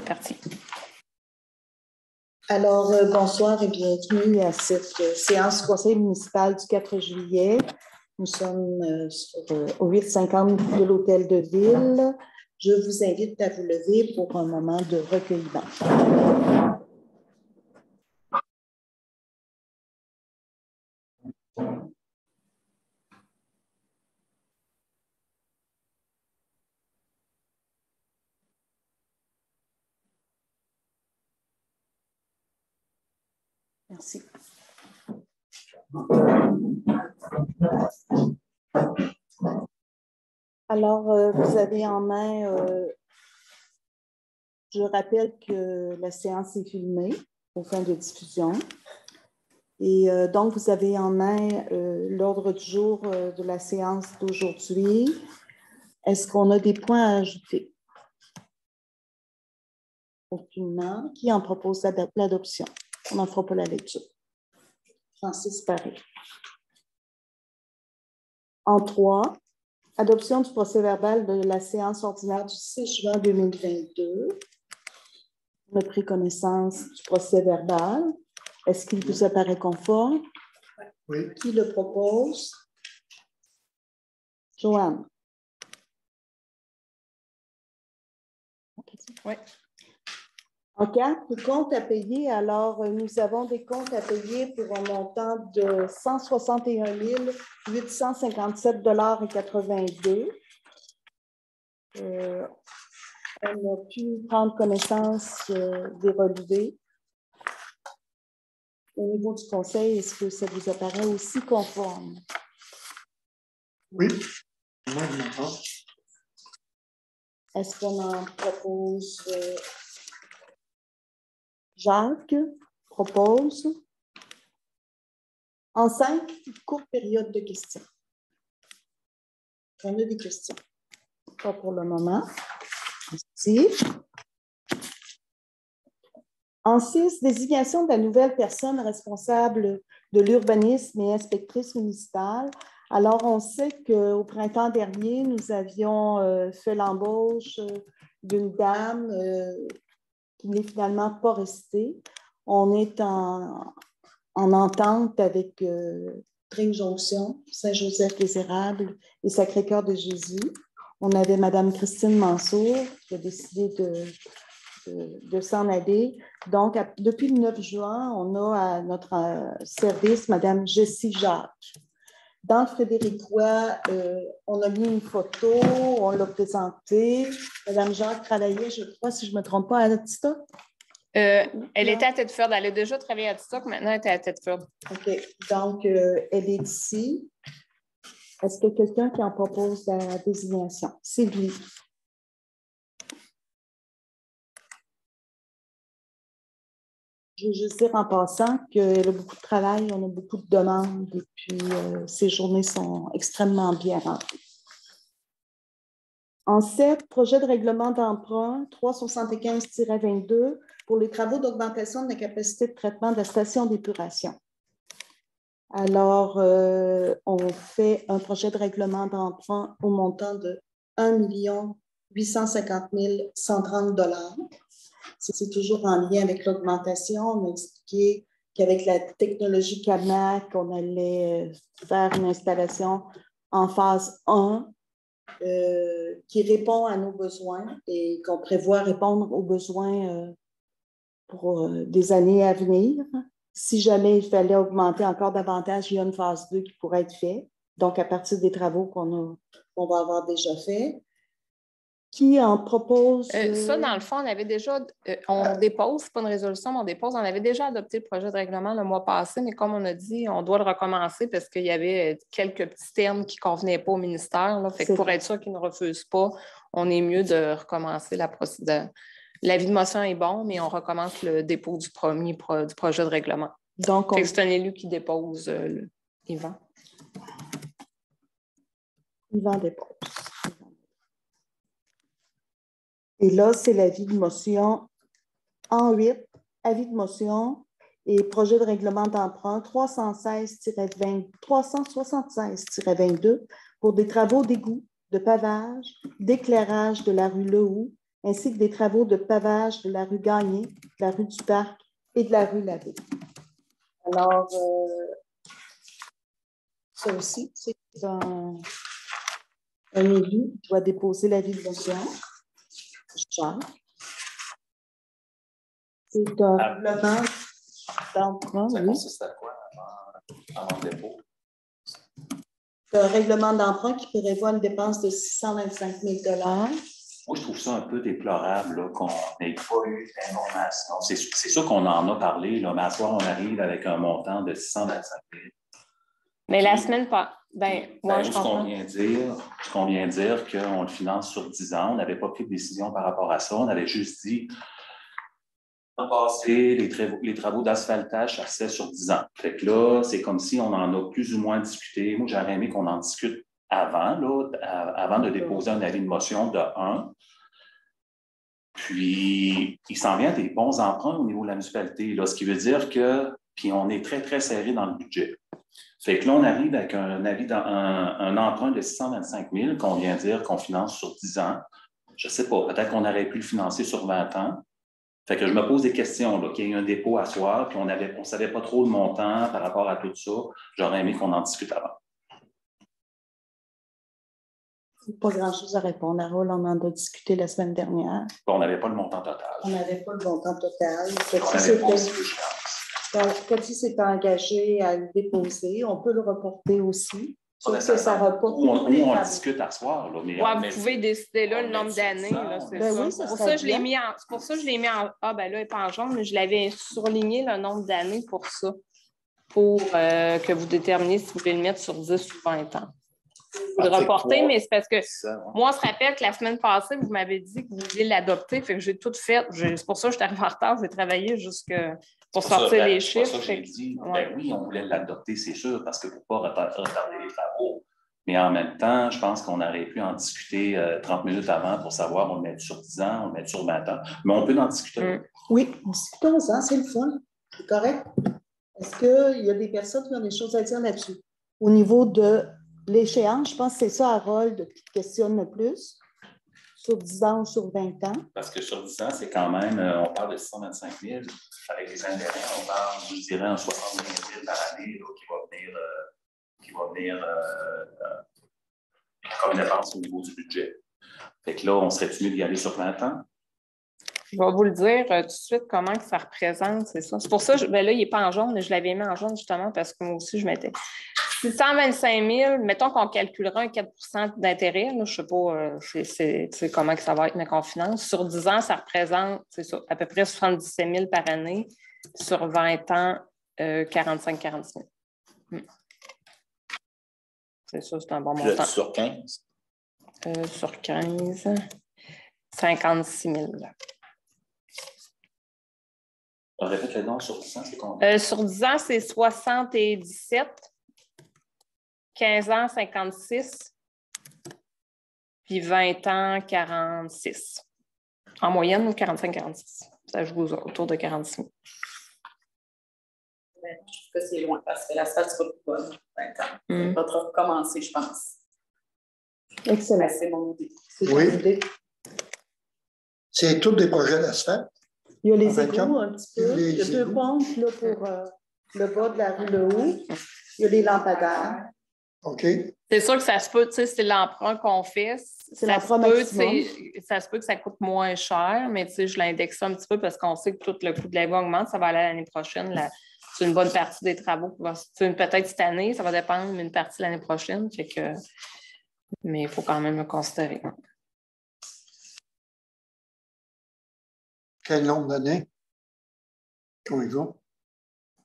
partie. Alors, bonsoir et bienvenue à cette séance du Conseil municipal du 4 juillet. Nous sommes au 850 de l'Hôtel de Ville. Je vous invite à vous lever pour un moment de recueillement. Merci. Alors, vous avez en main, je rappelle que la séance est filmée aux fins de diffusion. Et donc, vous avez en main l'ordre du jour de la séance d'aujourd'hui. Est-ce qu'on a des points à ajouter? Aucunement. Qui en propose l'adoption? On n'en fera pas la lecture. Francis Paré. En 3, adoption du procès-verbal de la séance ordinaire du 6 juin 2022. On a pris connaissance du procès-verbal. Est-ce qu'il vous apparaît conforme? Oui. Qui le propose? Joanne. Oui. En 4, comptes à payer. Alors, nous avons des comptes à payer pour un montant de 161 857,82 $. On a pu prendre connaissance des relevés. Au niveau du conseil, est-ce que ça vous apparaît aussi conforme? Oui. Moi, je m'entends. Est-ce qu'on en propose? Jacques propose. En 5, courte période de questions. On a des questions. Pas pour le moment. Merci. En 6, désignation de la nouvelle personne responsable de l'urbanisme et inspectrice municipale. Alors, on sait qu'au printemps dernier, nous avions fait l'embauche d'une dame qui n'est finalement pas restée. On est en entente avec Tring Jonction, Saint-Joseph-des-Érables et Sacré-Cœur de Jésus. On avait Mme Christine Mansour qui a décidé de s'en aller. Donc, depuis le 9 juin, on a à notre service Mme Jessie Jacques. Dans le Frédéricois, on a mis une photo, on l'a présentée. Mme Jacques travaillait, je crois, si je ne me trompe pas, à Tita. Elle était à Thetford. Elle a déjà travaillé à Tita, maintenant elle était à Thetford. OK. Donc, elle est ici. Est-ce qu'il y a quelqu'un qui en propose la désignation? Sylvie. Je veux juste dire en passant qu'elle a beaucoup de travail, on a beaucoup de demandes et puis ces journées sont extrêmement bien remplies. En 7, projet de règlement d'emprunt 375-22 pour les travaux d'augmentation de la capacité de traitement de la station d'épuration. Alors, on fait un projet de règlement d'emprunt au montant de 1 850 130 $. C'est toujours en lien avec l'augmentation. On a expliqué qu'avec la technologie CAMAC, on allait faire une installation en phase 1 qui répond à nos besoins et qu'on prévoit répondre aux besoins pour des années à venir. Si jamais il fallait augmenter encore davantage, il y a une phase 2 qui pourrait être faite. Donc, à partir des travaux qu'on va avoir déjà faits. Qui en propose? Ça, dans le fond, on avait déjà, on dépose, c'est pas une résolution, mais on dépose. On avait déjà adopté le projet de règlement le mois passé, mais comme on a dit, on doit le recommencer parce qu'il y avait quelques petits termes qui ne convenaient pas au ministère. Là. Fait que pour être sûr qu'ils ne refusent pas, on est mieux de recommencer la procédure. L'avis de motion est bon, mais on recommence le dépôt du premier du projet de règlement. Donc, c'est un élu qui dépose, Yvan. Yvan dépose. Et là, c'est l'avis de motion en 8, avis de motion et projet de règlement d'emprunt 376-22 pour des travaux d'égout, de pavage, d'éclairage de la rue Lehoux ainsi que des travaux de pavage de la rue Gagné, de la rue du Parc et de la rue Labbé. Alors, ça aussi, c'est un élu qui doit déposer l'avis de conscience. C'est un règlement d'emprunt. Ça oui. consiste à quoi avant le dépôt? C'est un règlement d'emprunt qui prévoit une dépense de 625 000 $. Moi, je trouve ça un peu déplorable qu'on n'ait pas eu d'informations. C'est sûr qu'on en a parlé, là, mais à ce soir, on arrive avec un montant de 625 000. Mais la semaine pas. Moi, je ce qu'on comprends. vient de dire qu'on le finance sur 10 ans, on n'avait pas pris de décision par rapport à ça. On avait juste dit passer les travaux d'asphaltage, ça se fait sur 10 ans. Fait que là, c'est comme si on en a plus ou moins discuté. Moi, j'aurais aimé qu'on en discute avant de déposer un avis de motion de 1. Puis, il s'en vient des bons emprunts au niveau de la municipalité, là, ce qui veut dire que, puis on est très, très serré dans le budget. Fait que là, on arrive avec un emprunt de 625 000 qu'on vient dire qu'on finance sur 10 ans. Je ne sais pas, peut-être qu'on aurait pu le financer sur 20 ans. Fait que je me pose des questions, là, qu'il y ait un dépôt à soir, puis on ne savait pas trop le montant par rapport à tout ça. J'aurais aimé qu'on en discute avant. Pas grand-chose à répondre. Harold, on en a discuté la semaine dernière. On n'avait pas le montant total. On n'avait pas le montant total. Cathy s'est engagé à le déposer. On peut le reporter aussi. Sauf que ça reporte. On discute à soir. Là, mais vous pouvez décider là le nombre d'années. C'est ça. Oui, c'est pour ça que je l'ai mis en. C'est pour ça que je l'ai mis en. Ah, ben là, elle n'est pas en jaune, mais je l'avais surligné le nombre d'années pour ça. Pour que vous déterminiez si vous voulez le mettre sur 10 ou 20 ans. Vous le reportez, mais c'est parce que moi, on se rappelle que la semaine passée, vous m'avez dit que vous vouliez l'adopter, fait que j'ai tout fait. C'est pour ça que je suis arrivée en retard, j'ai travaillé pour sortir les chiffres. C'est pour ça que j'ai dit, ben oui, on voulait l'adopter, c'est sûr, parce que pour ne pas retarder les travaux. Mais en même temps, je pense qu'on aurait pu en discuter 30 minutes avant pour savoir on le met sur 10 ans, on le met sur 20 ans. Mais on peut en discuter. Oui, discutons-en, c'est le fun. C'est correct. Est-ce qu'il y a des personnes qui ont des choses à dire là-dessus? Au niveau de l'échéance, je pense que c'est ça, Harold, qui questionne le plus. Sur 10 ans ou sur 20 ans? Parce que sur 10 ans, c'est quand même, on parle de 625 000. Avec les intérêts, on parle, je dirais, en 75 000 par année là, qui va venir comme dépense au niveau du budget. Fait que là, on serait mieux d'y aller sur 20 ans? Je vais vous le dire tout de suite comment que ça représente, c'est ça. C'est pour ça, là, il n'est pas en jaune, mais je l'avais mis en jaune justement parce que moi aussi, je mettais 625 000, mettons qu'on calculera un 4 % d'intérêt, là, je ne sais pas comment que ça va être, mais qu'on finance. Sur 10 ans, ça représente, c'est ça, à peu près 77 000 par année. Sur 20 ans, 45-46 000. C'est ça, c'est un bon montant. Sur 15? Sur 15, 56 000. Répète le nom sur 10 ans, c'est combien? Sur 10 ans, c'est 77. 15 ans, 56. Puis 20 ans, 46. En moyenne, 45-46. Ça joue autour de 46 000. Je trouve que c'est loin parce que la salle sera plus bonne. 20 ans. On va recommencer, je pense. Excellent. C'est mon idée. Oui. C'est tous des projets d'asphalte. Il y a les égouts un petit peu. Il y a 2 pompes là, pour le bas de la rue Le Haut. Il y a les lampadaires. OK. C'est sûr que ça se peut, tu sais, c'est l'emprunt qu'on fait. C'est l'emprunt maximum. Ça se peut que ça coûte moins cher, mais tu sais, je l'indexe un petit peu parce qu'on sait que tout le coût de la vie augmente. Ça va aller l'année prochaine. C'est une bonne partie des travaux. Peut-être cette année, ça va dépendre, mais une partie l'année prochaine. Fait que, mais il faut quand même le considérer. Quel nombre d'années? On y va. Vous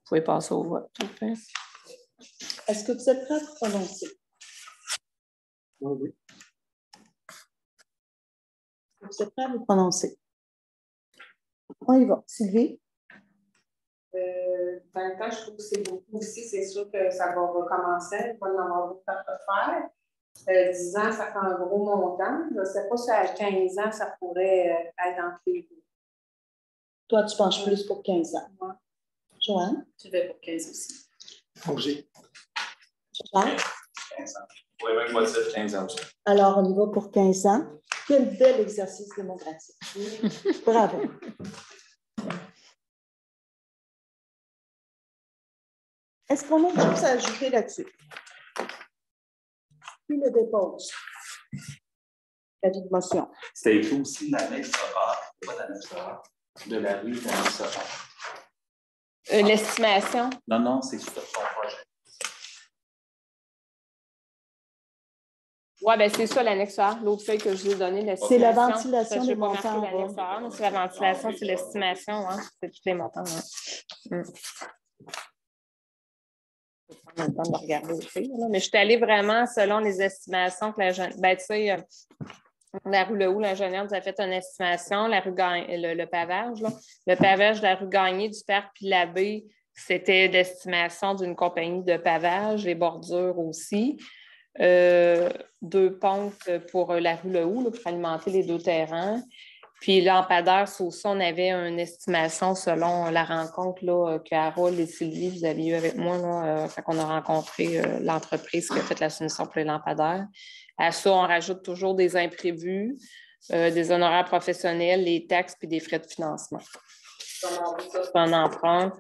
pouvez passer au vote. Okay. Est-ce que vous êtes prêts à vous prononcer? Oui. Vous êtes prêts à vous prononcer? On y va. Sylvie? 20 ans, je trouve que c'est beaucoup aussi. C'est sûr que ça va recommencer. Il va y en avoir beaucoup à faire. 10 ans, ça fait un gros montant. Je ne sais pas si à 15 ans, ça pourrait être dans tous les deux. Toi, tu penches plus pour 15 ans. Moi, Joanne? tu vais pour 15 aussi. Posé. Joanne? 15 ans. Oui, même moi, c'est 15 ans aussi. Alors, on y va pour 15 ans. Quel bel exercice démocratique. Bravo. Est-ce qu'on a autre chose à ajouter là-dessus? Qui le dépose? L'avis de motion. C'était écrit aussi l'annexe A, pas l'annexe A, de la rue de l'annexe A. L'estimation. Non, c'est sur son projet. Oui, bien c'est ça l'annexe A, l'autre feuille que je vous ai donnée. C'est la ventilation des montants. L'annexe A, mais c'est la ventilation, c'est l'estimation, hein, c'est tous les montants. Hein. Je vais prendre le temps de regarder aussi. Là. Mais je suis allée vraiment selon les estimations que l'ingénieur. Ben, tu sais, la rue Lehoux, l'ingénieur nous a fait une estimation, la rue le pavage. Là. Le pavage de la rue Gagné, du Parc puis l'abbé, c'était l'estimation d'une compagnie de pavage, les bordures aussi. 2 pompes pour la rue Lehoux, pour alimenter les 2 terrains. Puis lampadaire, sur ça, on avait une estimation selon la rencontre là, que Harold et Sylvie, vous aviez eu avec moi, là, quand on a rencontré l'entreprise qui a fait la soumission pour les lampadaires. À ça, on rajoute toujours des imprévus, des honoraires professionnels, les taxes puis des frais de financement. C'est un emprunt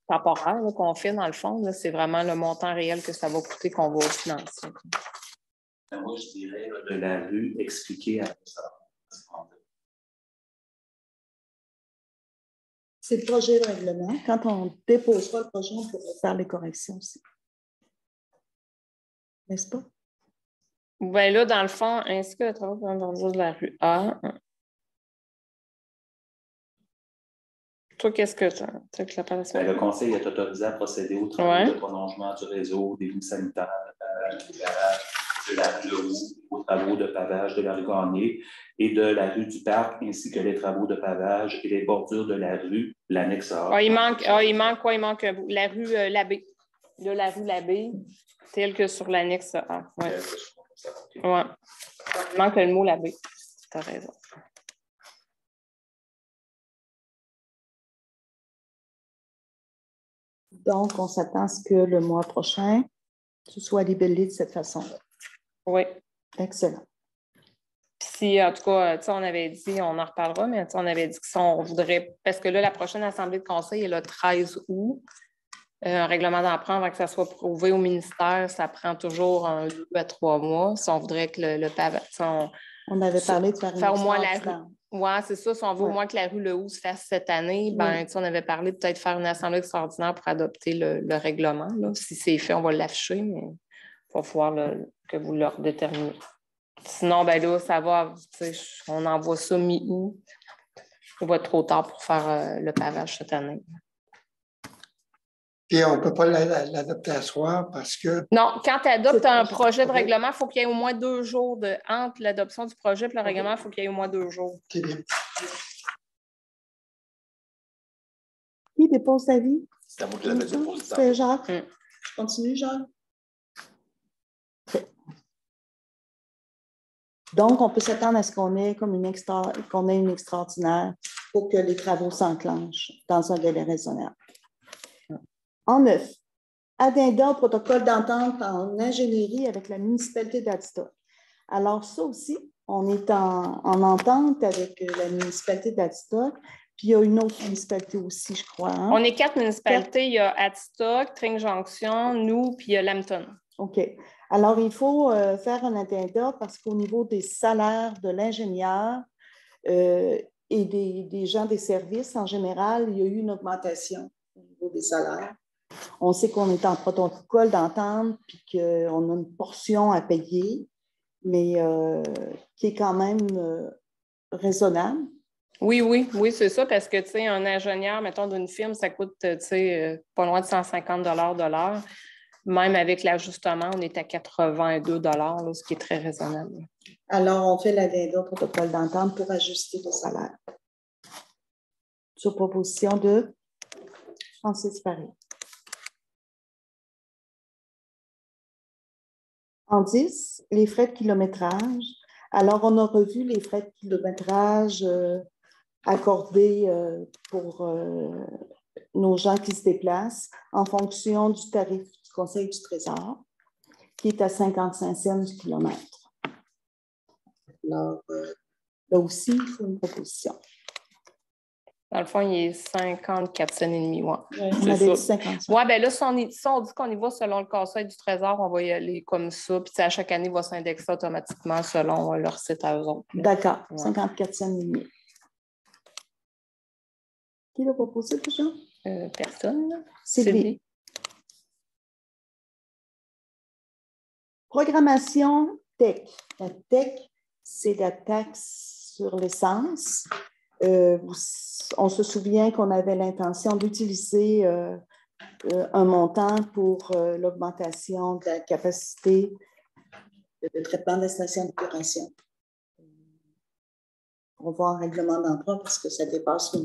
temporaire qu'on fait, dans le fond. C'est vraiment le montant réel que ça va coûter qu'on va financer. Moi, je dirais de la rue expliquée à ça. C'est le projet de règlement. Quand on déposera le projet, on pourra faire les corrections aussi. N'est-ce pas? Bien là, dans le fond, ainsi que le travail pour l'ordre de la rue A. Toi, qu'est-ce que tu as? Le conseil est autorisé à procéder aux travaux de prolongement du réseau, des lignes sanitaires, du garage, de la rue Lehoux, aux travaux de pavage de la rue Gagné et de la rue du Parc, ainsi que les travaux de pavage et les bordures de la rue, l'annexe A. Il manque quoi? Il manque la rue Labbé. De la rue Labbé, telle que sur l'annexe A. Ouais. Ouais. Il manque le mot Labbé. Tu as raison. Donc, on s'attend à ce que le mois prochain, ce soit libellé de cette façon-là. Oui. Excellent. Si, en tout cas, on avait dit, on en reparlera, mais on avait dit que si on voudrait, parce que là, la prochaine assemblée de conseil est le 13 août. Un règlement d'emprunt, avant que ça soit prouvé au ministère, ça prend toujours 2 à 3 mois. Si on voudrait que le pavage... On avait parlé de faire au moins la rue. Oui, c'est ça. Si on veut au moins que la rue Lehoux se fasse cette année, ben, on avait parlé peut-être faire une assemblée extraordinaire pour adopter le règlement. Là. Si c'est fait, on va l'afficher, mais il va falloir que vous le redéterminez. Sinon, ben là, ça va, on envoie ça mi-août. Il va être trop tard pour faire le pavage cette année. Et on ne peut pas l'adopter à soir parce que... Non, quand tu adoptes un projet de règlement, il faut qu'il y ait au moins 2 jours entre l'adoption du projet et le règlement, il faut qu'il y ait au moins 2 jours. C'est bien. Qui dépose sa vie? C'est à moi que je l'avais déposé. C'est Jacques. Je continue, Jacques. Donc, on peut s'attendre à ce qu'on ait une extraordinaire pour que les travaux s'enclenchent dans un délai raisonnable. En 9, addenda au protocole d'entente en ingénierie avec la municipalité d'Adstock. Alors, ça aussi, on est en entente avec la municipalité d'Adstock. Puis, il y a une autre municipalité aussi, je crois. Hein? On est 4 municipalités. Il y a Adstock, Tring Junction, nous, puis il y a Lambton. OK. Alors, il faut faire un addenda parce qu'au niveau des salaires de l'ingénieur et des gens des services, en général, il y a eu une augmentation au niveau des salaires. On sait qu'on est en protocole d'entente puis qu'on a une portion à payer, mais qui est quand même raisonnable. Oui, c'est ça, parce que, tu sais, un ingénieur, mettons, d'une firme, ça coûte, tu sais, pas loin de 150 $ de l'heure. Même avec l'ajustement, on est à 82 $, ce qui est très raisonnable. Alors, on fait l'addenda au protocole d'entente pour ajuster le salaire. Sur proposition de Francis Paris. En 10, les frais de kilométrage. Alors, on a revu les frais de kilométrage accordés pour nos gens qui se déplacent en fonction du tarif du Conseil du Trésor, qui est à 55 cents du kilomètre. Alors, là aussi, il faut une proposition. Dans le fond, il est 54 cents et demi, ouais. On avait dit 55. Oui, bien là, si on dit qu'on y va selon le casse-tête du Trésor, on va y aller comme ça. Puis à chaque année, il va s'indexer automatiquement selon leur site à eux autres. D'accord, Ouais. 54 cents et demi. Qui l'a proposé déjà? Personne. Sylvie. Programmation TEC. La TEC, c'est la taxe sur l'essence. On se souvient qu'on avait l'intention d'utiliser un montant pour l'augmentation de la capacité de traitement de la station d'épuration. On va en règlement d'emprunt parce que ça dépasse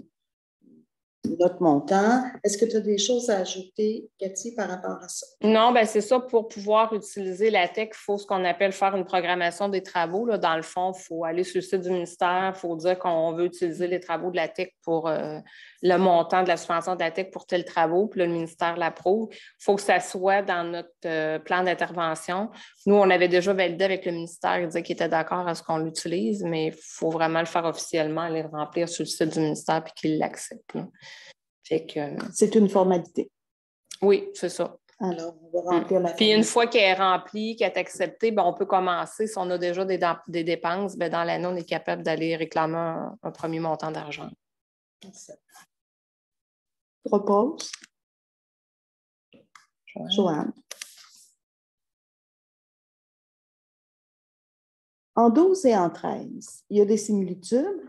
notre montant. Est-ce que tu as des choses à ajouter, Cathy, par rapport à ça? Non, bien c'est ça. Pour pouvoir utiliser la TEC, il faut ce qu'on appelle faire une programmation des travaux. Là. Dans le fond, il faut aller sur le site du ministère, il faut dire qu'on veut utiliser les travaux de la TEC pour le montant de la subvention de la TEC pour tels travaux, puis là, le ministère l'approuve. Il faut que ça soit dans notre plan d'intervention. Nous, on avait déjà validé avec le ministère, il disait qu'il était d'accord à ce qu'on l'utilise, mais il faut vraiment le faire officiellement, aller le remplir sur le site du ministère puis qu'il l'accepte. C'est une formalité. Oui, c'est ça. Alors, on va remplir la formalité. Puis une fois qu'elle est remplie, qu'elle est acceptée, bien, on peut commencer. Si on a déjà des dépenses, bien, dans l'année, on est capable d'aller réclamer un premier montant d'argent. Propose. Joanne. En 12 et en 13, il y a des similitudes.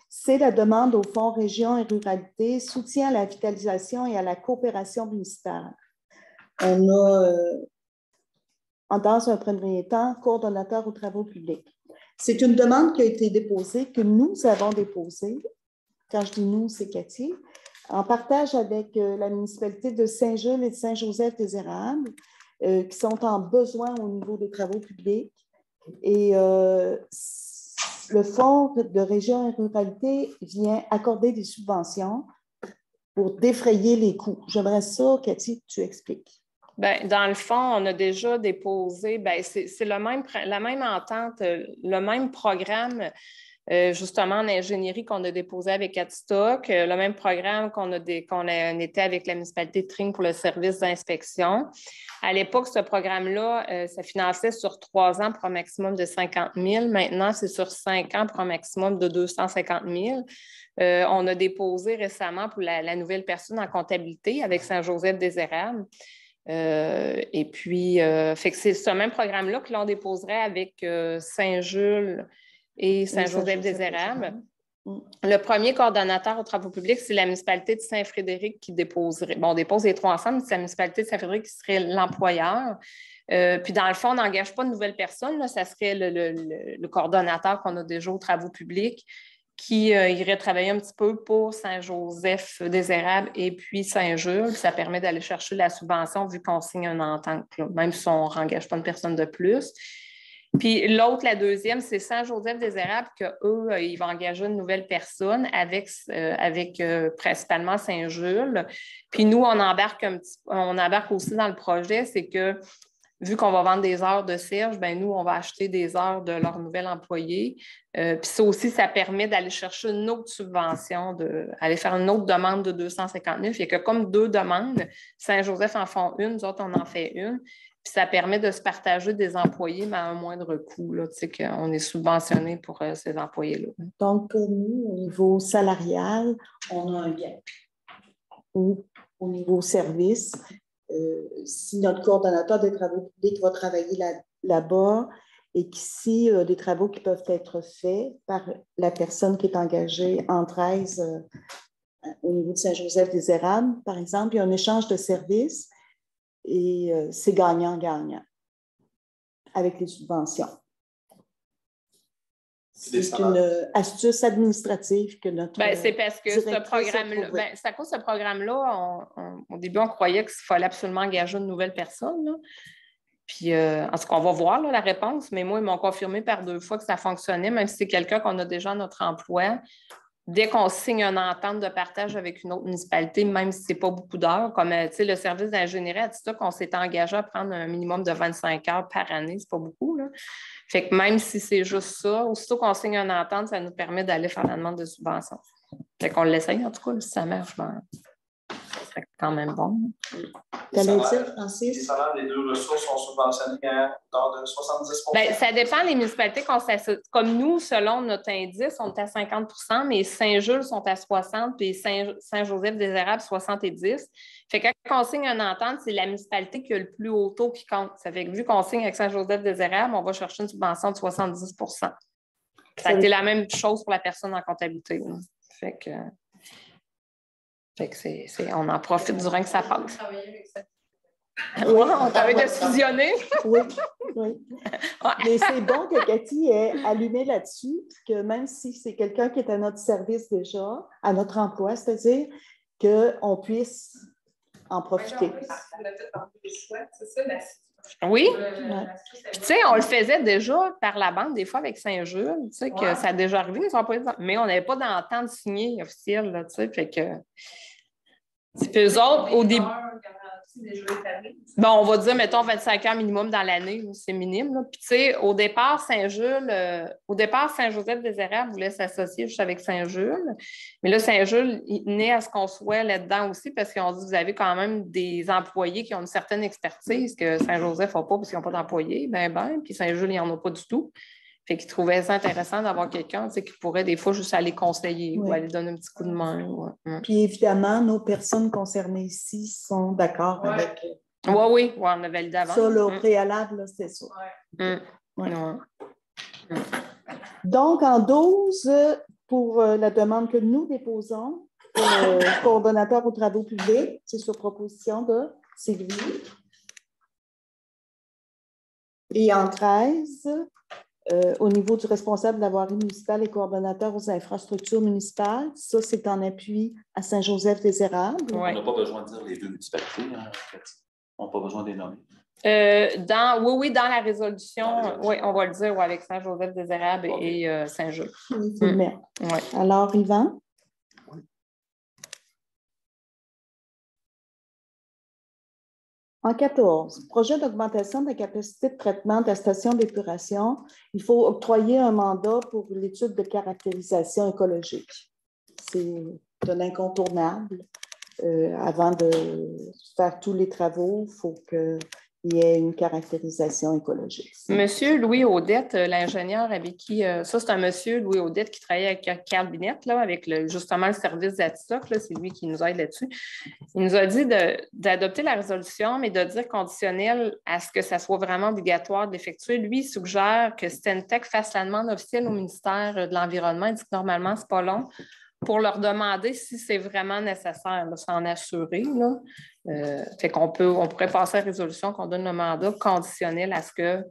C'est la demande au Fonds Région et Ruralité, soutien à la vitalisation et à la coopération ministérielle. On a, dans un premier temps, coordonnateur aux travaux publics. C'est une demande qui a été déposée, que nous avons déposée. Quand je dis nous, c'est Cathy, en partage avec la municipalité de Saint-Jules et de Saint-Joseph-des-Érables, qui sont en besoin au niveau des travaux publics. Et le Fonds de Région et Ruralité vient accorder des subventions pour défrayer les coûts. J'aimerais ça, Cathy, que tu expliques. Bien, dans le fond, on a déjà déposé, bien, c'est la même entente, le même programme, justement en ingénierie qu'on a déposé avec Adstock, le même programme qu'on était avec la municipalité de Tring pour le service d'inspection. À l'époque, ce programme-là, ça finançait sur 3 ans pour un maximum de 50 000. Maintenant, c'est sur 5 ans pour un maximum de 250 000. On a déposé récemment pour la nouvelle personne en comptabilité avec Saint-Joseph-des-Érables. Et puis, fait que c'est ce même programme-là que l'on déposerait avec Saint-Jules et Saint-Joseph-des-Érables. Le premier coordonnateur aux travaux publics, c'est la municipalité de Saint-Frédéric qui déposerait. Bon, on dépose les 3 ensemble, c'est la municipalité de Saint-Frédéric qui serait l'employeur. Puis, dans le fond, on n'engage pas de nouvelles personnes. Là, ça serait le coordonnateur qu'on a déjà aux travaux publics qui irait travailler un petit peu pour Saint-Joseph-des-Érables et puis Saint-Jules. Ça permet d'aller chercher la subvention vu qu'on signe une entente, là, même si on ne rengage pas une personne de plus. Puis l'autre, la deuxième, c'est Saint-Joseph-des-Érables, qu'eux, ils vont engager une nouvelle personne avec principalement Saint-Jules. Puis nous, on embarque aussi dans le projet, c'est que vu qu'on va vendre des heures de Serge, bien nous, on va acheter des heures de leur nouvel employé. Puis ça aussi, ça permet d'aller chercher une autre subvention, aller faire une autre demande de 250 000. Fait que comme 2 demandes, Saint-Joseph en font une, nous autres, on en fait une. Puis ça permet de se partager des employés, mais à un moindre coût. Tu sais qu'on est subventionné pour ces employés-là. Donc, pour nous, au niveau salarial, on a un gap. Ou au niveau service, si notre coordonnateur des travaux publics va travailler là-bas et qu'ici, des travaux qui peuvent être faits par la personne qui est engagée en 13 au niveau de Saint-Joseph-des-Érables, par exemple, il y a un échange de services et c'est gagnant-gagnant avec les subventions. C'est une astuce administrative que notre c'est parce que ce programme-là, c'est à cause de ce programme-là, au début, on croyait qu'il fallait absolument engager une nouvelle personne. Là. Puis, en tout cas, on va voir là, la réponse, mais moi, ils m'ont confirmé par 2 fois que ça fonctionnait, même si c'est quelqu'un qu'on a déjà à notre emploi. dès qu'on signe une entente de partage avec une autre municipalité, même si ce n'est pas beaucoup d'heures, comme le service d'ingénierie a dit ça, qu'on s'est engagé à prendre un minimum de 25 heures par année, c'est pas beaucoup, là. Fait que même si c'est juste ça, aussitôt qu'on signe une entente, ça nous permet d'aller faire la demande de subvention. Fait qu'on l'essaye, en tout cas, si ça marche, c'est quand même bon. T'allais dire, Francis? Les salaires des deux ressources sont subventionnés à hauteur de 70 %. Bien, ça dépend des municipalités qu'on s'associe. Comme nous, selon notre indice, on est à 50 %, mais Saint-Jules sont à 60 puis Saint-Joseph-des-Érables, 70. Fait que quand on signe une entente, c'est la municipalité qui a le plus haut taux qui compte. Ça fait que vu qu'on signe avec Saint-Joseph-des-Érables, on va chercher une subvention de 70 %. Ça a été la même chose pour la personne en comptabilité. Là. Fait que on en profite durant que ça passe. Oui, on travaille de fusionner. Oui, oui. Mais c'est bon que Cathy ait allumé là-dessus, que même si c'est quelqu'un qui est à notre service déjà, à notre emploi, c'est-à-dire qu'on puisse en profiter. Oui. Tu sais, on le faisait déjà par la bande, des fois avec Saint-Jules, tu sais, que ça a déjà arrivé, mais on n'avait pas d'entente signée officielle, là, tu sais, fait que c'est eux autres, au début. Bon, on va dire, mettons, 25 heures minimum dans l'année, c'est minime. Là. Puis, tu sais, au départ, Saint-Joseph-des-Érables voulait s'associer juste avec Saint-Jules. Mais là, Saint-Jules, il tenait à ce qu'on soit là-dedans aussi parce qu'ils ont dit, vous avez quand même des employés qui ont une certaine expertise que Saint-Joseph n'a pas parce qu'ils n'ont pas d'employés. Puis Saint-Jules, il n'y en a pas du tout. Fait qu'ils trouvaient ça intéressant d'avoir quelqu'un qui pourrait des fois juste aller conseiller ou aller donner un petit coup de main. Ouais. Puis évidemment, nos personnes concernées ici sont d'accord avec... Oui, on a validé avant. Ça, là, au préalable, c'est ça. Ouais. Donc, en 12, pour la demande que nous déposons, pour le coordonnateur aux travaux publics, c'est sur proposition de Sylvie. Et en 13... au niveau du responsable de la voirie municipale et coordonnateur aux infrastructures municipales, ça, c'est en appui à Saint-Joseph-des-Érables. On n'a pas besoin de dire les deux municipalités, hein, on n'a pas besoin de les nommer. Dans la résolution, oui, on va le dire avec Saint-Joseph-des-Érables et Saint-Jules. Il faut le mettre. Alors, Yvan? En 14, projet d'augmentation de la capacité de traitement de la station d'épuration, il faut octroyer un mandat pour l'étude de caractérisation écologique. C'est un incontournable. Avant de faire tous les travaux, il faut qu'il y ait une caractérisation écologique. Monsieur Louis Audette, l'ingénieur avec qui... ça, c'est un monsieur Louis Audette qui travaille avec Carl Binette, là, avec justement le service d'ATISOC, c'est lui qui nous aide là-dessus. Il nous a dit d'adopter la résolution, mais de dire conditionnel à ce que ça soit vraiment obligatoire d'effectuer. Lui, il suggère que Stantec fasse la demande officielle au ministère de l'Environnement. Il dit que normalement, ce n'est pas long pour leur demander si c'est vraiment nécessaire, de s'en assurer. Fait qu'on pourrait passer à la résolution qu'on donne le mandat conditionnel à ce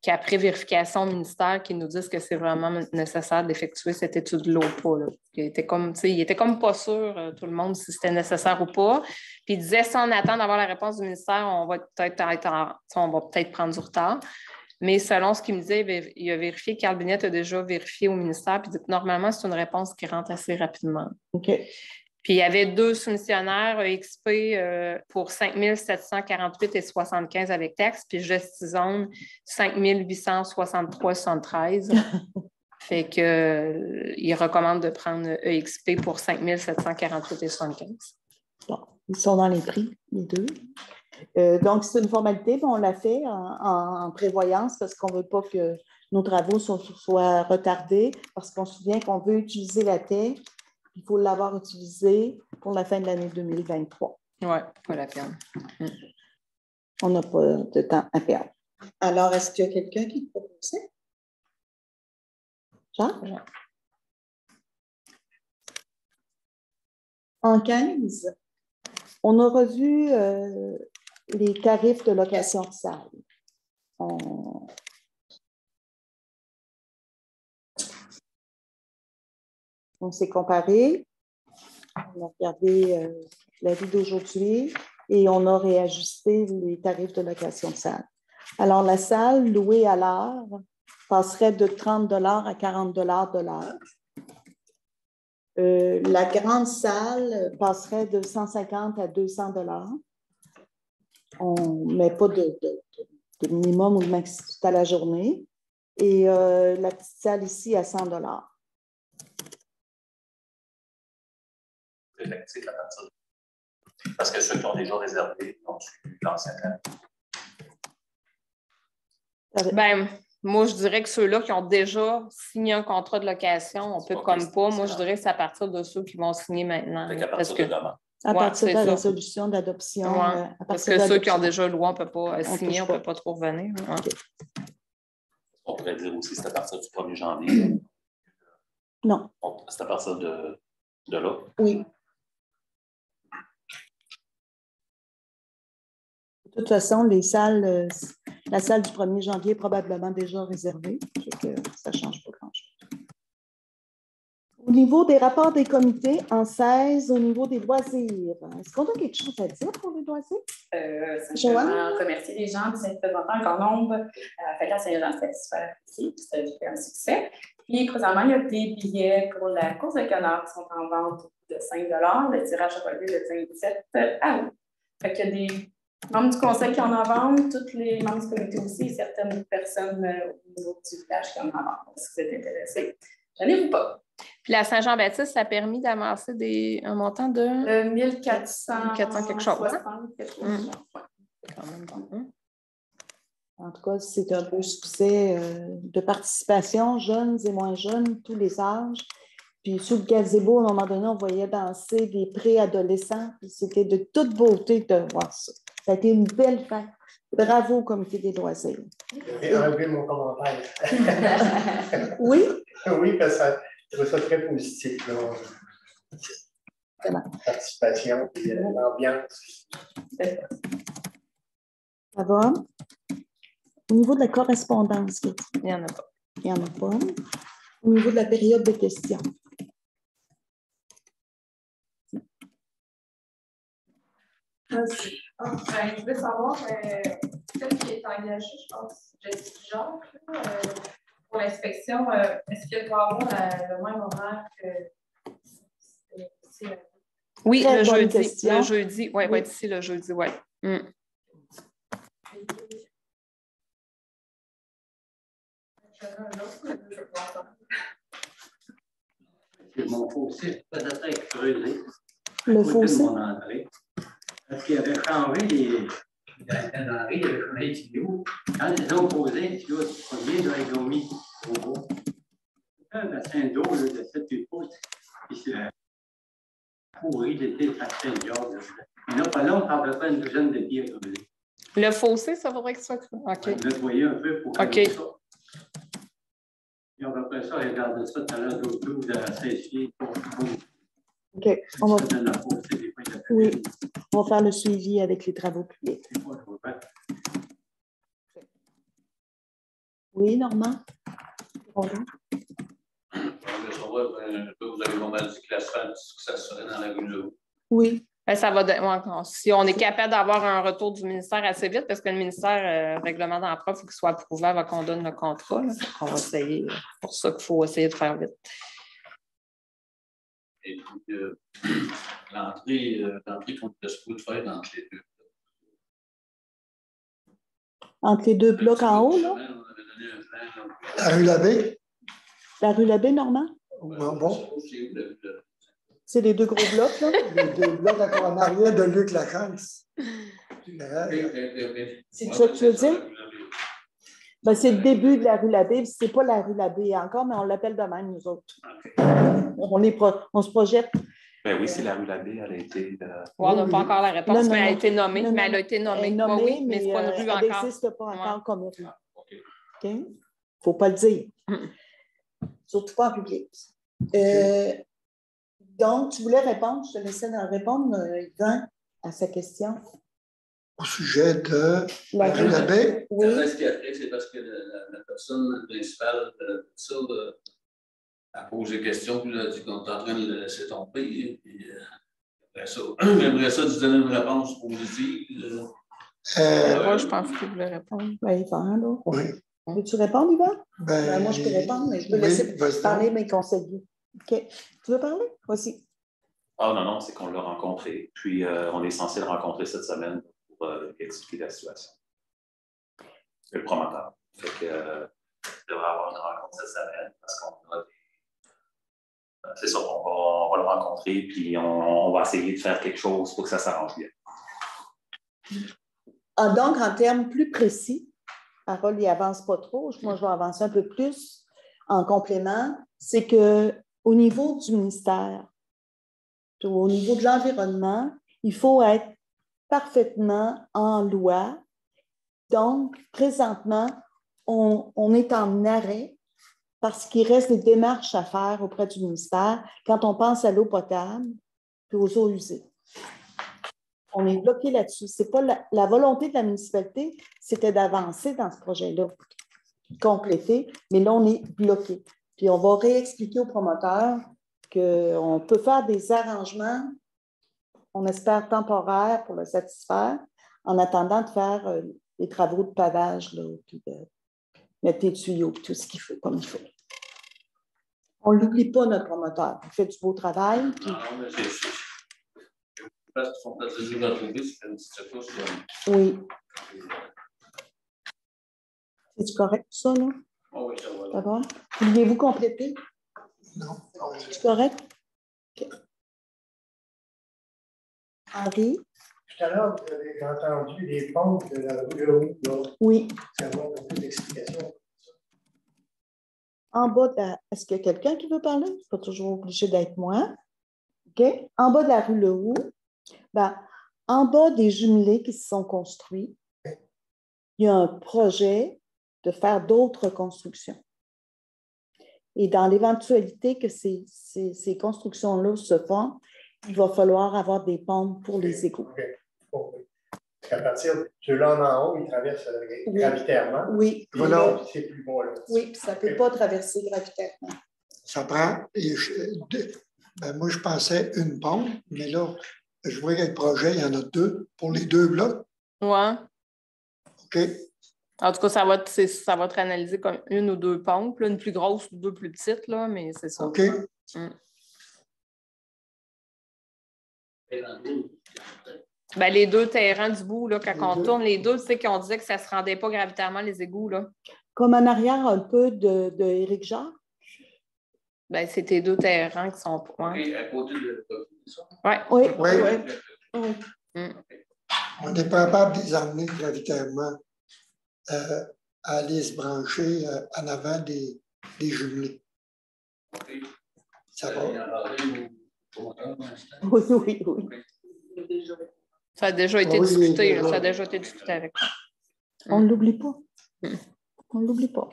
qu'après vérification au ministère, qu'ils nous disent que c'est vraiment nécessaire d'effectuer cette étude-là ou pas. Là. Il était comme pas sûr, tout le monde, si c'était nécessaire ou pas. Puis il disait, si on attend d'avoir la réponse du ministère, on va peut-être prendre du retard. Mais selon ce qu'il me disait, il a vérifié, Carl Binette a déjà vérifié au ministère, puis il dit que normalement, c'est une réponse qui rentre assez rapidement. OK. Puis il y avait 2 soumissionnaires, EXP pour 5 748,75 avec taxes, puis Gestizone 5 863,73. Fait qu'il recommande de prendre EXP pour 5 748,75. Bon, ils sont dans les prix, les deux. Donc, c'est une formalité, mais on l'a fait en prévoyance parce qu'on ne veut pas que nos travaux soient retardés, parce qu'on se souvient qu'on veut utiliser la TEC, il faut l'avoir utilisée pour la fin de l'année 2023. Oui, pas la peine. On n'a pas de temps à perdre. Alors, est-ce qu'il y a quelqu'un qui peut proposer? Jean? En 15, on a revu les tarifs de location de salle. On s'est comparé, on a regardé la vie d'aujourd'hui et on a réajusté les tarifs de location de salle. Alors, la salle louée à l'heure passerait de 30 $ à 40 $ de l'heure. La grande salle passerait de 150 à 200 $. On ne met pas de minimum ou de maximum à la journée. Et la petite salle ici à 100 $. Effectif à partir de... Parce que ceux qui ont déjà réservé ont suivi l'ancienne année. Ben, moi, je dirais que ceux-là qui ont déjà signé un contrat de location, on peut comme pas. Moi, je dirais que c'est à partir de ceux qui vont signer maintenant. À partir de demain. À partir de la résolution d'adoption. Parce que ceux qui ont déjà loué, on ne peut pas signer, on ne peut pas trop revenir. Okay. On pourrait dire aussi que c'est à partir du 1er janvier. Non. C'est à partir de là. Oui. De toute façon, la salle du 1er janvier est probablement déjà réservée. Ça ne change pas grand-chose. Au niveau des rapports des comités, en 16, au niveau des loisirs, est-ce qu'on a quelque chose à dire pour les loisirs? Simplement remercier les gens qui s'est présentés en grand nombre. La Saint-Jean, c'était super apprécié, c'était un succès. Puis, présentement, il y a des billets pour la course de canard qui sont en vente de 5 $. Le tirage a lieu le 27 août. Fait qu'il y a des membres du conseil qui en ont vente, tous les membres du comité aussi, et certaines personnes au niveau du village qui en ont vente. Si vous êtes intéressés, gênez-vous pas. Puis la Saint-Jean-Baptiste, ça a permis d'amasser un montant de 1400 quelque chose. 60, quelque chose. C'est quand même bon. En tout cas, c'est un beau succès de participation, jeunes et moins jeunes, tous les âges. Puis sous le gazebo, à un moment donné, on voyait danser des préadolescents. Puis c'était de toute beauté de voir ça. Ça a été une belle fête. Bravo au comité des loisirs. J'ai enlevé mon commentaire. Oui? Oui, parce que je trouve ça très positif. La participation et l'ambiance. Ça va? Au niveau de la correspondance, il n'y en a pas. Il n'y en a pas. Au niveau de la période de questions. Je voulais savoir, celle qui est engagée, je pense, Jessie Jacques, pour l'inspection, est-ce qu'elle doit avoir le même horaire que... Oui, Très le bonne jeudi. question. Le jeudi, oui, va être ici le jeudi, oui. Mon fossé peut-être être creusé. Le fossé? Parce qu'il avait changé dans Henri, il avait changé les tuyaux. Quand ils ont posé les tuyaux du premier, là, ils ont mis au gros. Un bassin d'eau de 7-8 pouces, puis c'est pourri l'été, ça fait le job. Mais là, pas long, on parle pas une douzaine de pieds à creuser. Le fossé, ça faudrait que ce soit cru. OK. Nettoyer un peu pour OK. faire ça. Et après ça, regarde ça tout à l'heure, d'autres 12 à 16 pieds. OK. Oui, on va faire le suivi avec les travaux publics. Oui, Normand? Bonjour. Vous avez pas mal dit que l'asphalte, que ça serait dans la rue là. Oui. Ça va si on est capable d'avoir un retour du ministère assez vite, parce que le ministère règlement d'emploi, il faut qu'il soit approuvé avant qu'on donne le contrat. Là. On va essayer. C'est pour ça qu'il faut essayer de faire vite. Et puis, l'entrée qu'on était supposé faire entre les deux. Entre les deux blocs en haut, là? La rue Labbé? La rue Labbé, Normand? Bon. C'est les deux gros blocs, là? Les deux blocs encore en arrière de Luc Lachance. C'est ça que tu veux dire? Ben, c'est le début de la rue Labbé. Ce n'est pas la rue Labbé encore, mais on l'appelle de même, nous autres. On se projette. Ben oui, c'est la rue Labbé, elle a été... On n'a pas encore la réponse, Non, mais elle a non. été nommée. Non, mais elle a non. été nommée. Elle est nommée, oui, mais ce n'est pas une rue elle encore. n'existe pas encore comme rue. OK? Il ne faut pas le dire. Surtout pas en public. Donc, tu voulais répondre, je te laissais répondre, Yvan, à sa question. Au sujet de La rue Labbé? Oui. Ce qui a fait, c'est parce que la personne principale a posé des questions, puis elle a dit qu'on est en train de le laisser tomber. Et puis, après ça, j'aimerais ça te donner une réponse positive. Moi, je pense qu'il voulait répondre. Ben, Yvan, là. Oui. Veux-tu répondre, Yvan? Ben, moi, je peux répondre, mais je peux laisser parler mes conseillers. OK. Tu veux parler? Vas-y. Ah non, c'est qu'on l'a rencontré. Puis, on est censé le rencontrer cette semaine pour expliquer la situation. Le promoteur. Fait que, il devrait avoir une rencontre cette semaine parce qu'on a c'est ça, on va le rencontrer, puis on va essayer de faire quelque chose pour que ça s'arrange bien. Ah, donc, en termes plus précis, Harold, il n'avance pas trop. Moi, je vais avancer un peu plus en complément. C'est qu'au niveau du ministère, au niveau de l'environnement, il faut être parfaitement en loi. Donc, présentement, on est en arrêt parce qu'il reste des démarches à faire auprès du ministère quand on pense à l'eau potable et aux eaux usées. On est bloqué là-dessus. C'est pas la volonté de la municipalité, c'était d'avancer dans ce projet-là, compléter, mais là, on est bloqué. Puis on va réexpliquer aux promoteurs qu'on peut faire des arrangements, on espère temporaires pour le satisfaire, en attendant de faire les travaux de pavage, là, puis de mettre les tuyaux, puis tout ce qu'il faut, comme il faut. On ne l'oublie pas, notre promoteur. Il fait du beau travail. Puis... Non, mais je pense qu'ils sont peut-être toujours retrouvés, c'est une petite secousse. Oui. C'est-tu correct, ça, là? Oh oui, ça va. D'abord. Vouliez-vous compléter? Non. C'est correct? OK. Henri? Tout à l'heure, vous avez entendu les pompes de la rue Leroux, là. Oui. Savoir un peu d'explication. En bas de la... Est-ce qu'il y a quelqu'un qui veut parler? C'est pas toujours obligé d'être moi. OK? En bas de la rue Leroux, ben, en bas des jumelés qui se sont construits, il y a un projet de faire d'autres constructions. Et dans l'éventualité que ces constructions-là se font, il va falloir avoir des pompes pour les égouts. Okay. Parce qu'à partir de ceux-là en haut, ils traversent gravitairement. Oui. Voilà. C'est plus bas, là. Oui, ça ne peut pas traverser gravitairement. Ça prend. Moi, je pensais une pompe, mais là, je vois qu'il y a le projet, il y en a deux pour les deux blocs. Ouais. OK. En tout cas, ça va être analysé comme une ou deux pompes, là, une plus grosse ou deux plus petites, là, mais c'est ça. OK. Ben, les deux terrains du bout, là, quand on tourne les deux, tu sais qu'on disait que ça ne se rendait pas gravitairement, les égouts. Là. Comme en arrière un peu de Éric Jacques? Ben, c'est tes deux terrains qui sont... Oui, à côté de ça. Ouais. Oui. On n'est pas capable de les emmener gravitairement à aller se brancher en avant des jumelés. Ça va? Oui. Ça a déjà été discuté. Ça a déjà été discuté avec moi. On ne l'oublie pas. On ne l'oublie pas.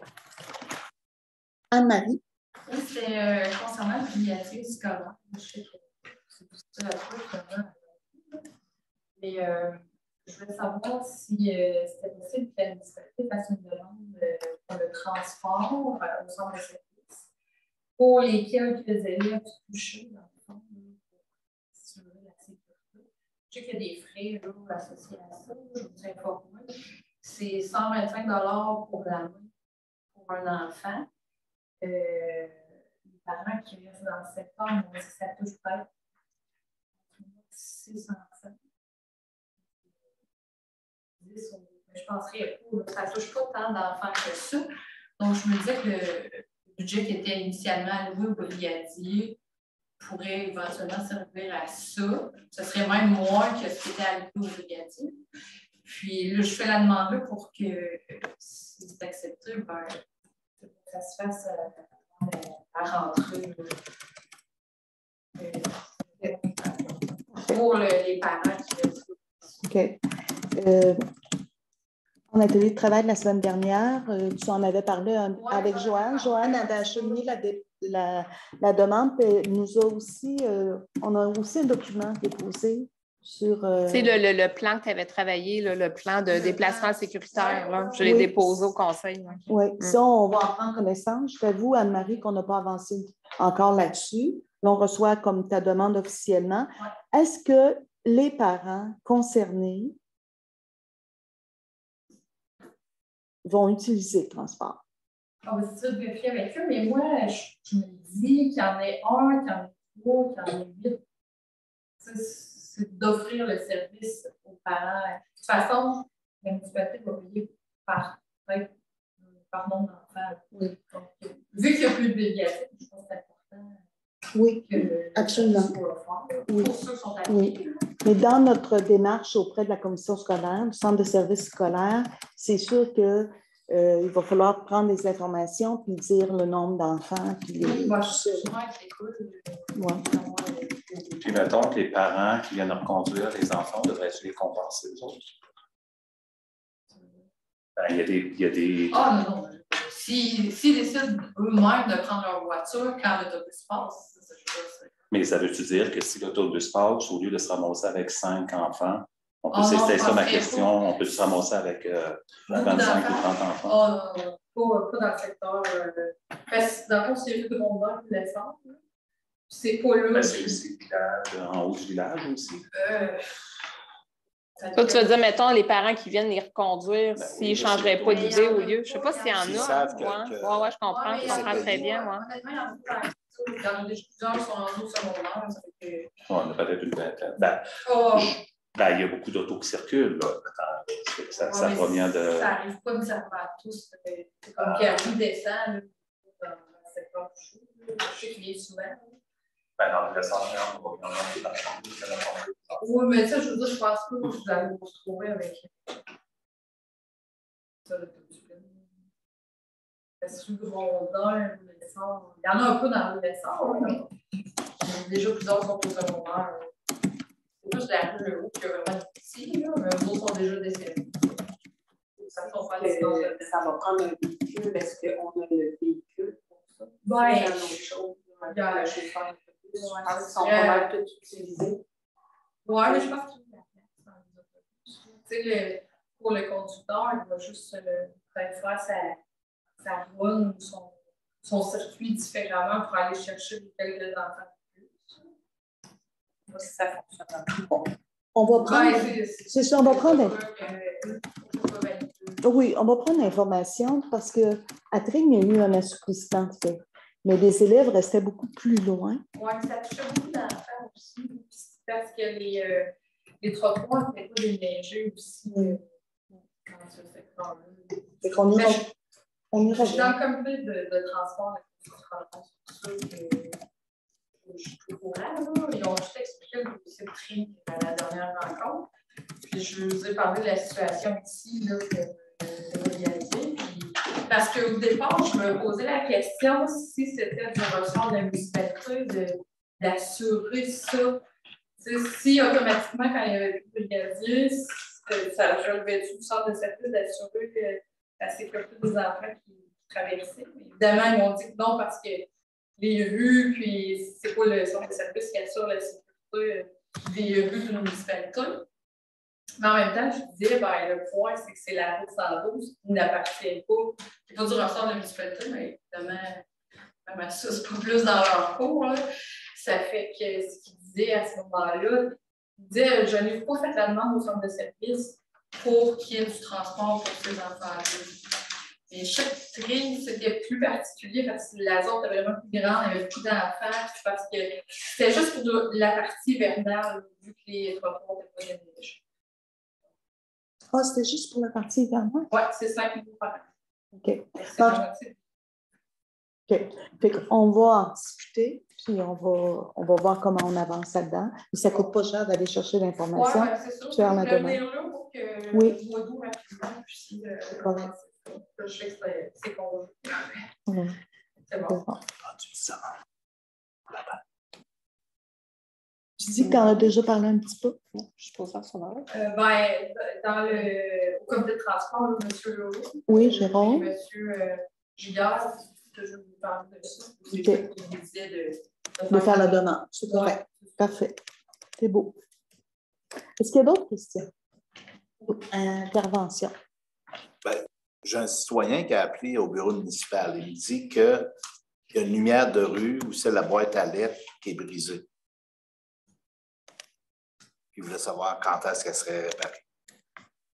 Anne-Marie? Oui, c'est concernant le filiature scolaire. Je sais que c'est difficile à trouver. Mais je voulais savoir si c'était possible que la municipalité fasse une demande pour le transport au centre de service pour les quelques élèves touchés, dans le fond, pour assurer la sécurité. Je sais qu'il y a des frais là, associés à ça, je vous informe. C'est 125 $ pour l'année pour un enfant. Les parents qui restent dans le secteur m'ont dit que ça touche peut-être 6 enfants. Je penserais que ça ne touche pas tant d'enfants que ça. Donc, je me disais que le budget qui était initialement alloué au brigadier pourrait éventuellement servir à ça. Ce serait même moins que ce qui était alloué au brigadier. Puis là, je fais la demande là pour que, si c'est accepté, ben, que ça se fasse à rentrer pour les parents qui restent. OK. En atelier de travail de la semaine dernière, tu en avais parlé avec Joanne. Joanne avait acheminé la demande. Nous a aussi, on a aussi un document déposé sur... C'est le plan que tu avais travaillé, là, le plan de déplacement sécuritaire. Là. Je l'ai déposé au conseil. Oui, ça, on va en prendre connaissance. Je t'avoue, Anne-Marie, qu'on n'a pas avancé encore là-dessus. On reçoit comme ta demande officiellement. Est-ce que les parents concernés vont utiliser le transport? On va essayer de vérifier avec eux, mais moi, je me dis qu'il y en ait un, qu'il y en ait trois, qu'il y en ait 8. C'est d'offrir le service aux parents. De toute façon, la municipalité va payer par nombre d'enfants. Oui. Donc, vu qu'il n'y a plus de bibliothèque, je pense que c'est important. Oui, absolument. Oui. Pour ceux qui sont actifs. Oui. Mais dans notre démarche auprès de la commission scolaire, du centre de services scolaires, c'est sûr que il va falloir prendre des informations puis dire le nombre d'enfants. Puis Puis mettons que les parents qui viennent reconduire les enfants devraient-tu les compenser aux autres? Ben, il y a des... Ah non. S'ils décident eux-mêmes de prendre leur voiture quand l'autobus passe, c'est ça que je veux dire. Mais ça veut-tu dire que si l'autobus passe, au lieu de se ramasser avec 5 enfants, on peut, c'était ça ma question, on peut se ramasser avec 25 ou 30 enfants? Oh non, pas dans le secteur. Parce que dans le fond, c'est juste de mon nom qui le centre. C'est pas là. C'est aussi en haut du village aussi. Toi, tu veux dire, mettons, les parents qui viennent les reconduire, s'ils ne changeraient pas d'idée au lieu. Je ne sais pas s'il y en a. Oui, je comprends. Je comprends très bien. Honnêtement, il y en a pas. Dans les étudiants qui sont en haut secondaire, ça fait que... On a peut-être une vingtaine. Il y a beaucoup d'autos qui circulent. Là. Ça provient de... Ça n'arrive pas nécessairement à tous. C'est comme Pierre-Louis descend dans le secteur du chou. Je sais qu'il est souvent. Dans le centre, on va regarder. Oui, mais ça, je veux dire, je pense pas que vous allez vous retrouver avec ça. Parce que Grondin, il y en a un peu dans le dessin. Déjà, plusieurs sont au secondaire. C'est juste la rue qui a vraiment été ici, mais eux autres sont déjà décédés. Ça va prendre un véhicule. Est-ce qu'on a le véhicule pour ça? Oui. C'est une autre chose. Il y a le chauffeur de plus. Je pense qu'ils sont pas mal tous utilisés. Oui, mais je pense qu'il y a la place dans les autobus. Pour le conducteur, il va juste faire sa run, son circuit différemment pour aller chercher quelques enfants de plus. Je sais pas si ça fonctionne. Bon. On va prendre. C'est ça, on va prendre. Oui, on va prendre l'information parce qu'à Tring, il y a eu un assouplissement de fait. Mais les élèves restaient beaucoup plus loin. Oui, ça touchait beaucoup d'enfants aussi. Parce que les trottoirs n'étaient pas déneigés aussi dans ce secteur-là. C'est qu'on ira. Je suis dans le comité de transport de c'est pour ça que je suis au courant. Ils ont juste expliqué le dossier de tri à la dernière rencontre. Puis je vous ai parlé de la situation ici là, que j'ai réalisée. Parce qu'au départ, je me posais la question si c'était du ressort de la municipalité d'assurer ça. Si automatiquement, quand il y avait plus de brigadier, ça relevait du centre de service d'assurer la sécurité des enfants qui traversaient. Évidemment, ils m'ont dit que non, parce que les rues, puis c'est pas le centre de service qui assure la sécurité des rues d'une municipalité. Mais en même temps, je disais, le point, c'est que c'est la route 112 qui n'appartient pas. C'est pas du ressort de la municipalité, mais évidemment, ça, c'est pas plus dans leur cours. Là. Ça fait que ce qu'ils disaient à ce moment-là, ils disaient, je n'ai pas fait la demande au centre de service pour qu'il y ait du transport pour ces enfants-là. Et chaque trigne, c'était plus particulier parce que la zone était vraiment plus grande, il y avait beaucoup d'enfants, parce que c'était juste pour la partie hivernale, vu que les trottoirs n'étaient pas déneigés. Ah, c'était juste pour la partie hivernale? Oui, c'est 5 000 par an. OK. OK. On va en discuter, puis on va voir comment on avance là-dedans. Mais ça ne coûte pas cher d'aller chercher l'information. Oui, c'est ça. Faire la demande. Là pour que oui. Moi d'où rapidement, puis je sais que c'est con. C'est bon. Tu dis que tu en as déjà parlé un petit peu? Je pose ça sur l'heure. Au comité de transport, M. Leroux. Oui, Jérôme. Et M. Giguère, que je vous parle de ça. OK. Il disait de faire la demande. C'est correct. Parfait. C'est beau. Est-ce qu'il y a d'autres questions? Intervention. J'ai un citoyen qui a appelé au bureau municipal. Il me dit qu'il y a une lumière de rue où c'est la boîte à lettres qui est brisée. Il voulait savoir quand est-ce qu'elle serait réparée.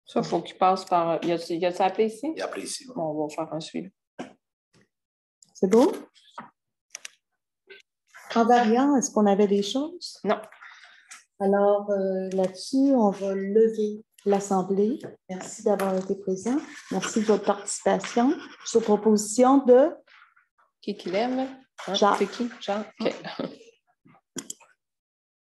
Ça, il faut qu'il passe par... Il a appelé ici? Il a appelé ici. Bon, on va faire un suivi. C'est beau? En variant, est-ce qu'on avait des choses? Non. Alors, là-dessus, on va lever l'Assemblée. Merci d'avoir été présent. Merci de votre participation. Sur proposition de... Qui lève? Jacques. C'est qui? Jacques. OK.